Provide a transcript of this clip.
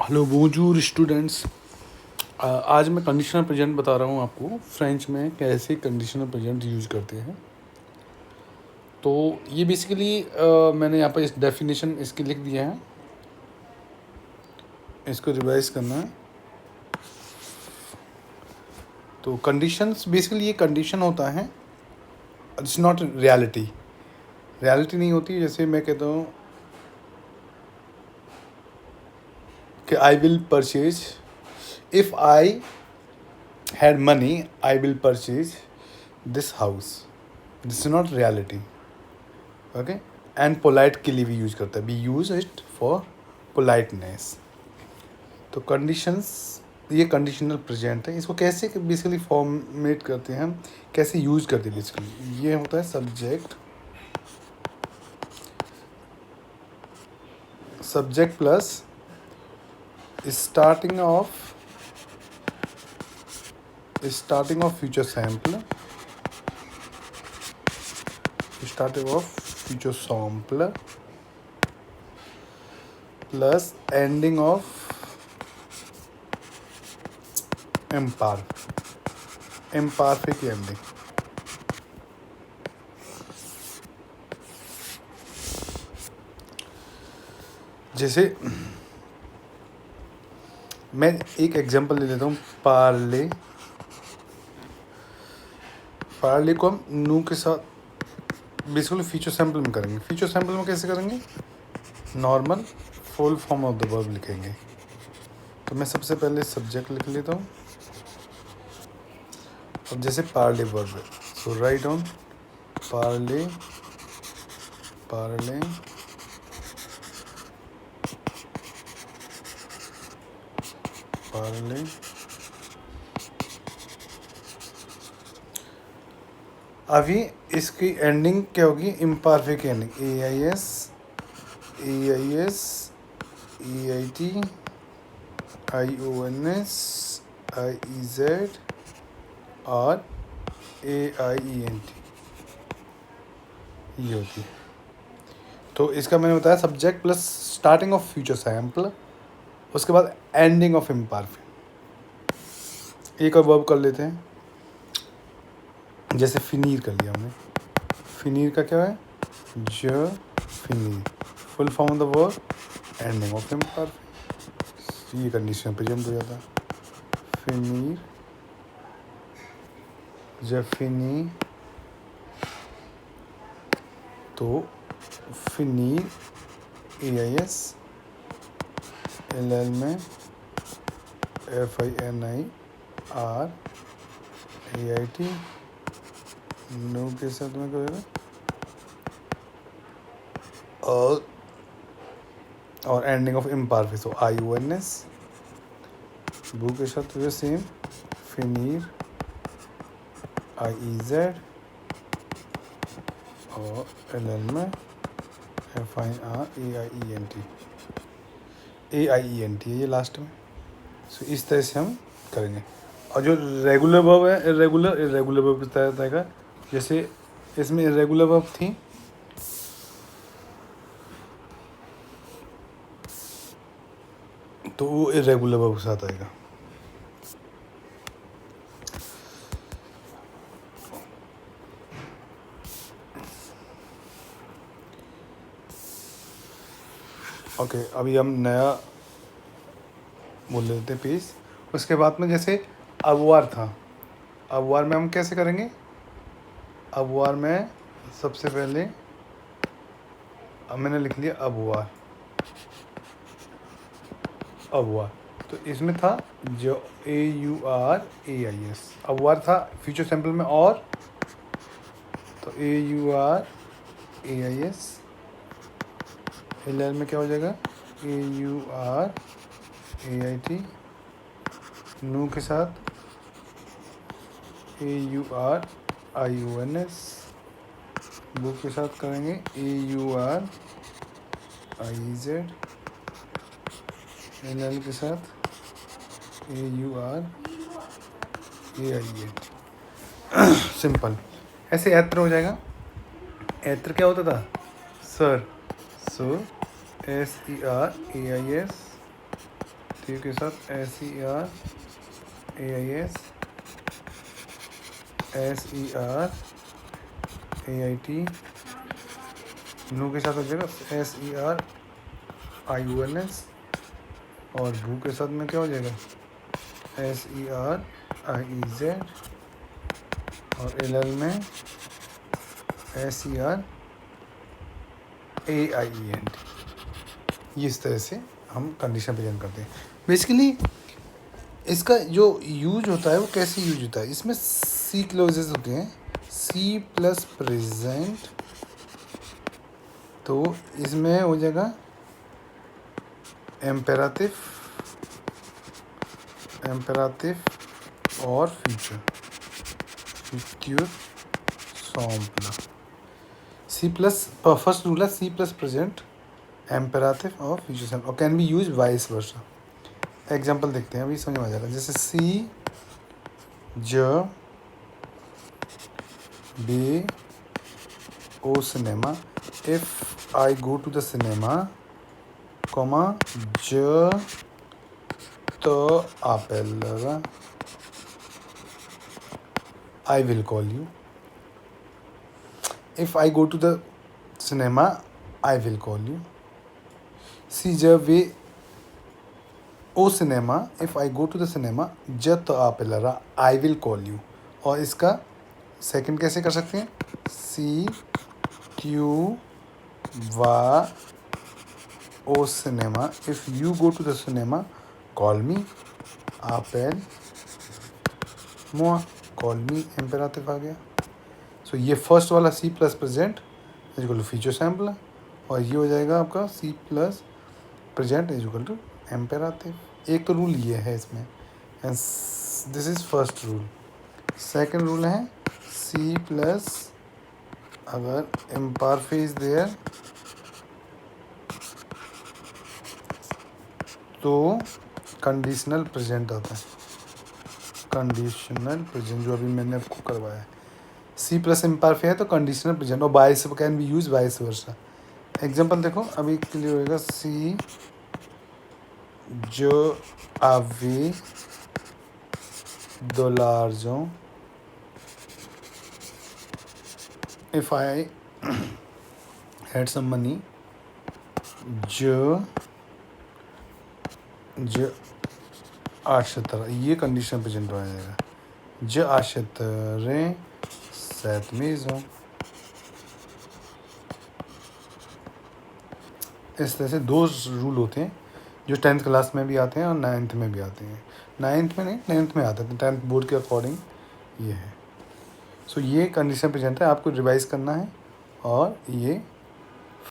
Hello बोंजूर students. आज मैं conditional present बता रहा हूँ आपको फ्रेंच में कैसे कंडीशनल प्रेजेंट यूज़ करते हैं। तो ये बेसिकली मैंने यहाँ पर इस डेफिनेशन इसकी लिख दिया है, इसको रिवाइज करना है। तो कंडीशंस बेसिकली ये कंडीशन होता है, इट्स नॉट रियलिटी। रियलिटी नहीं होती। जैसे मैं कहता हूँ कि I will purchase, if I had money I will purchase this house, this is not reality. Okay. And polite के लिए भी यूज करता है, we use it for politeness. तो कंडीशंस, ये कंडीशनल प्रेजेंट है। इसको कैसे बेसिकली फॉर्मेट करते हैं हम, कैसे यूज करते हैं बेसिकली, ये होता है subject plus starting of future sample, plus ending of imperfect ending. जैसे मैं एक एग्जांपल ले लेता हूँ, पार्ले को हम नू के साथ बेसिकली फ्यूचर सैम्पल में करेंगे। फ्यूचर सैम्पल में कैसे करेंगे, normal full form of the verb लिखेंगे। तो मैं सबसे पहले सब्जेक्ट लिख लेता हूँ। अब जैसे पार्ले वर्ब है, सो राइट डाउन पार्ले अभी इसकी एंडिंग क्या होगी, imperfect ending, AIS EIT IONS IEZ और AIENT, ये होती है। तो इसका मैंने बताया subject plus starting of future sample, उसके बाद एंडिंग ऑफ इम्परफेक्ट। एक और वर्ब कर लेते हैं, जैसे फिनीर कर लिया हमने। फिनीर का क्या है, फिनीर, full form of the verb, ending of imperfect. ये कंडीशन प्रेजेंट हो जाता है। फिनीर फिनी, तो फिनीर AIS LL में FINIR AIT नो के साथ में करेगा, और एंडिंग ऑफ इम्परफेक्ट, तो IONS। बू के साथ हुए सेम, फिनीर IEZ और LL में AIENT है ये लास्ट में। सो इस तरह से हम करेंगे। और जो रेगुलर वर्ब है, इरेगुलर वर्ब तय का, जैसे इसमें इरेगुलर वर्ब थी, तो वो इरेगुलर वर्ब के साथ आएगा। ओके, अभी हम नया बोल लेते हैं पीस। उसके बाद में जैसे अबवार था, अबवार में हम कैसे करेंगे, अबवार में सबसे पहले अब मैंने लिख लिया अबवार, तो इसमें था जो AURAIS, अबवार था फ्यूचर सैम्पल में, और तो AURAIS, LL में क्या हो जाएगा, AURAIT, नू के साथ AURIONS, बू के साथ करेंगे AURIZ, LL के साथ AURAIT। सिंपल। ऐसे ऐत्र हो जाएगा। ऐत्र क्या होता था, सर, सो SERAIS, टी के साथ SER AIS SER AIT, नू के साथ हो जाएगा SER IUNS, और भू के साथ में क्या हो जाएगा SER IEZ, और LL में SER AIENT। ये इस तरह से हम कंडीशन प्रेजेंट करते हैं। बेसिकली इसका जो यूज होता है वो कैसे यूज होता है, इसमें सी क्लोजेस होते हैं, सी प्लस प्रेजेंट, तो इसमें हो जाएगा एम्पेराटिव और फ्यूचर सॉम्पला। सी प्लस फर्स्ट रूल है सी प्लस प्रेजेंट एम्पेराटिव और फ्यूचर सॉम्पला, और can be use vice versa. Example देखते हैं, अभी समझ में आ जाएगा। जैसे सी ज बी ओ सिनेमा, if I go to the cinema, comma ज तो आपेल, I will call you. If I go to the cinema I will call you. सी ज वे ओ सिनेमा, if I go to the cinema ज तो आपेलरा, आई विल कॉल यू। और इसका सेकंड कैसे कर सकते हैं, सी क्यू वा ओ सिनेमा, if you go to the cinema call me, आपेल मोआ, कॉल मी एम्पेराटिव आ गया। सो ये फर्स्ट वाला सी plus present is equal to future simple, और ये हो जाएगा आपका सी plus present is equal to imperative. एक तो रूल ये है इसमें, and this is first rule. Second rule है सी प्लस, अगर इम्परफेक्ट देयर तो कंडीशनल प्रेजेंट आता है, कंडीशनल प्रेजेंट जो अभी मैंने आपको करवाया है। सी प्लस इम्परफेक्ट है तो कंडीशनल प्रेजेंट, और बाइस can be use vice versa. Example देखो अभी क्लियर होएगा। सी जो आवे $, if I had some money, ज आशतर, ये कंडीशन प्रेजेंट हो जाएगा। ज आशतरें सैत मेज़ों। इस तरह से दो रूल होते हैं जो 10th क्लास में भी आते हैं और 9th में भी आते हैं। 9th में नहीं, 10th में आते हैं, 10th बोर्ड के अकॉर्डिंग ये है। सो ये कंडीशन प्रेजेंट है, आपको रिवाइज करना है, और ये